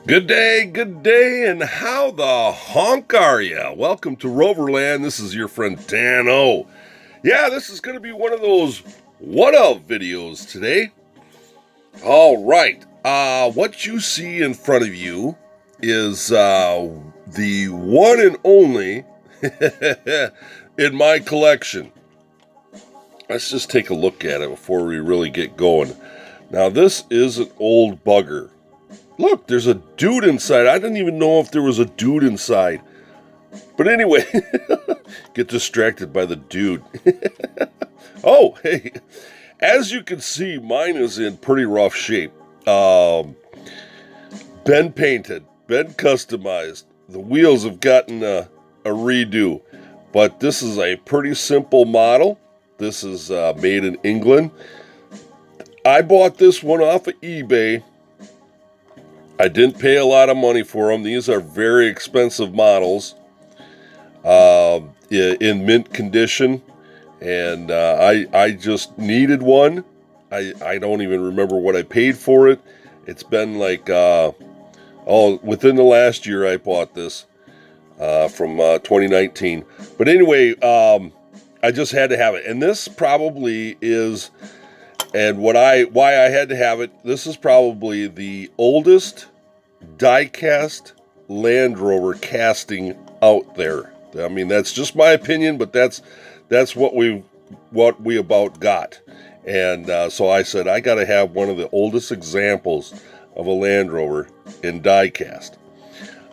Good day, and how the honk are ya? Welcome to Roverland. This is your friend Dan O. Yeah, this is going to be one of those what of videos today. All right, what you see in front of you is the one and only in my collection. Let's just take a look at it before we really get going. Now, this is an old bugger. Look, there's a dude inside. I didn't even know if there was a dude inside. But anyway, get distracted by the dude. Oh, hey. As you can see, mine is in pretty rough shape. Been painted, been customized. The wheels have gotten a redo. But this is a pretty simple model. This is made in England. I bought this one off of eBay. I didn't pay a lot of money for them. These are very expensive models in mint condition. And I just needed one. I don't even remember what I paid for it. It's been like, within the last year I bought this from 2019. But anyway, I just had to have it. And this probably is... And why I had to have it, this is probably the oldest die-cast Land Rover casting out there. I mean, that's just my opinion, but that's what we about got. And so I said, I got to have one of the oldest examples of a Land Rover in die-cast.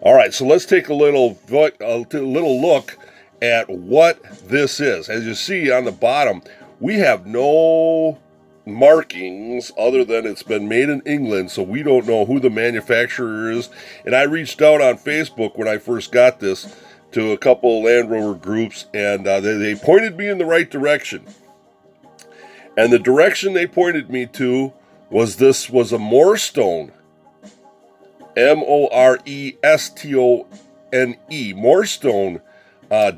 All right, so let's take a little look at what this is. As you see on the bottom, we have no markings other than it's been made in England, so we don't know who the manufacturer is. And I reached out on Facebook when I first got this to a couple of Land Rover groups, and they pointed me in the right direction. And the direction they pointed me to was a Morestone, Morestone, Morestone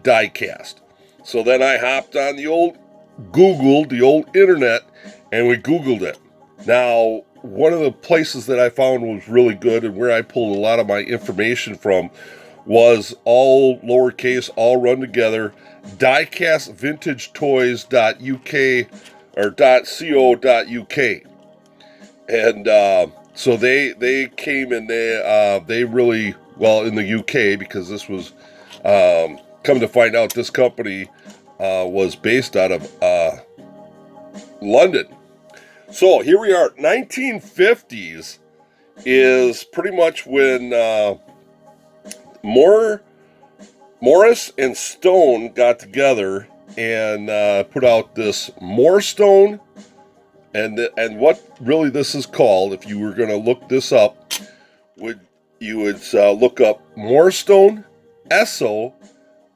die-cast. So then I hopped on the old Google, the old internet, and we Googled it. Now, one of the places that I found was really good and where I pulled a lot of my information from was all lowercase, all run together, diecastvintagetoys.uk or .co.uk. And so they came and they really, well, in the UK, because this was, come to find out, this company was based out of London. So here we are. 1950s is pretty much when Morris and Stone got together and put out this Morestone, and what really this is called, if you were going to look this up, you would look up Morestone ESSO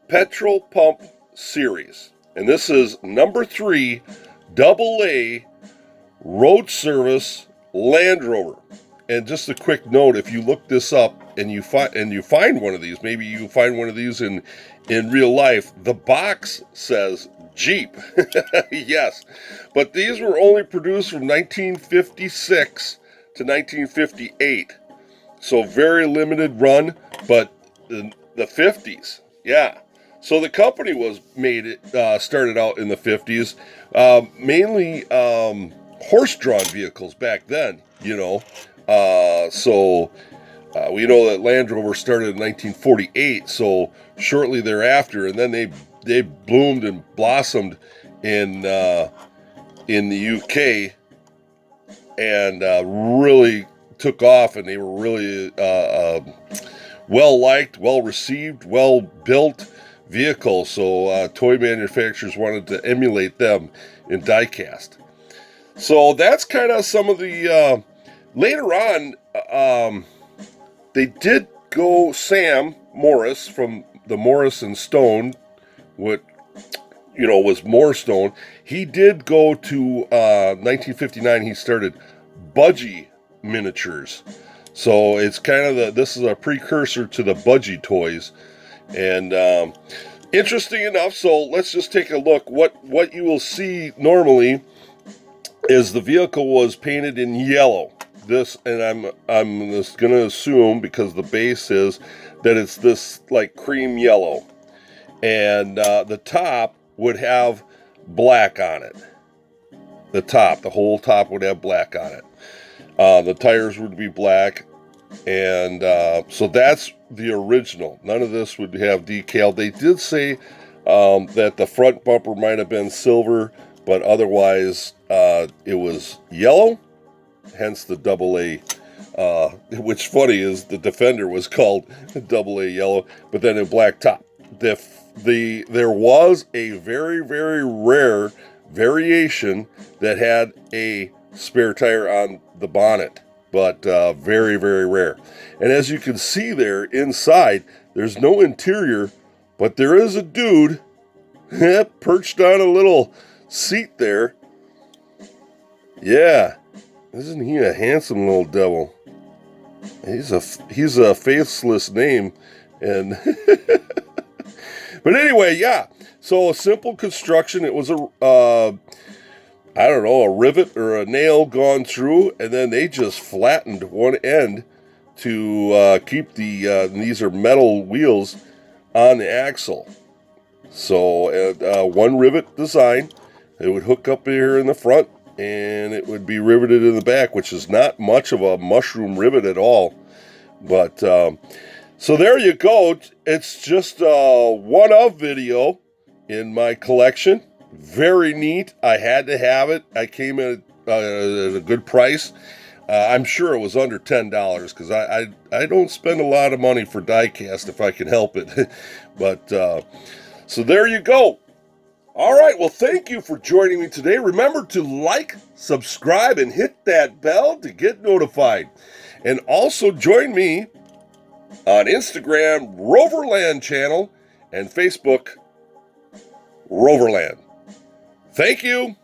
Petrol Pump Series, and this is number 3 AA road service Land Rover. And just a quick note, if you look this up and you find one of these, maybe you find one of these in real life, the box says Jeep. Yes, but these were only produced from 1956 to 1958, so very limited run. But the 50s, yeah. So the company started out in the 50s, mainly horse-drawn vehicles back then, you know. We know that Land Rover started in 1948, so shortly thereafter, and then they bloomed and blossomed in the UK and really took off, and they were really well-liked, well-received, well-built vehicles, so toy manufacturers wanted to emulate them in die-cast. So that's kind of some of the... later on, they did go... Sam Morris from the Morris and Stone, what was Morestone. He did go to 1959. He started Budgie Miniatures. So it's kind of this is a precursor to the Budgie toys. And interesting enough, so let's just take a look. What you will see normally is the vehicle was painted in yellow. this, and I'm just gonna assume, because the base is, that it's this like cream yellow, and the top would have black on it. The whole top would have black on it. The tires would be black, and so that's the original. None of this would have decal. They did say that the front bumper might have been silver, but otherwise it was yellow, hence the AA. Which funny is the Defender was called AA yellow, but then in black top. There was a very, very rare variation that had a spare tire on the bonnet, but very, very rare. And as you can see there inside, there's no interior, but there is a dude perched on a little seat there. Yeah, isn't he a handsome little devil? He's a faithless name, and but anyway, yeah. So a simple construction. It was a rivet or a nail gone through, and then they just flattened one end to keep these are metal wheels on the axle. So one rivet design. It would hook up here in the front, and it would be riveted in the back, which is not much of a mushroom rivet at all. But so there you go. It's just a one-of video in my collection. Very neat. I had to have it. I came in at a good price. I'm sure it was under $10 because I don't spend a lot of money for die-cast if I can help it. But so there you go. All right, well, thank you for joining me today. Remember to like, subscribe, and hit that bell to get notified. And also join me on Instagram, Roverland channel, and Facebook, Roverland. Thank you.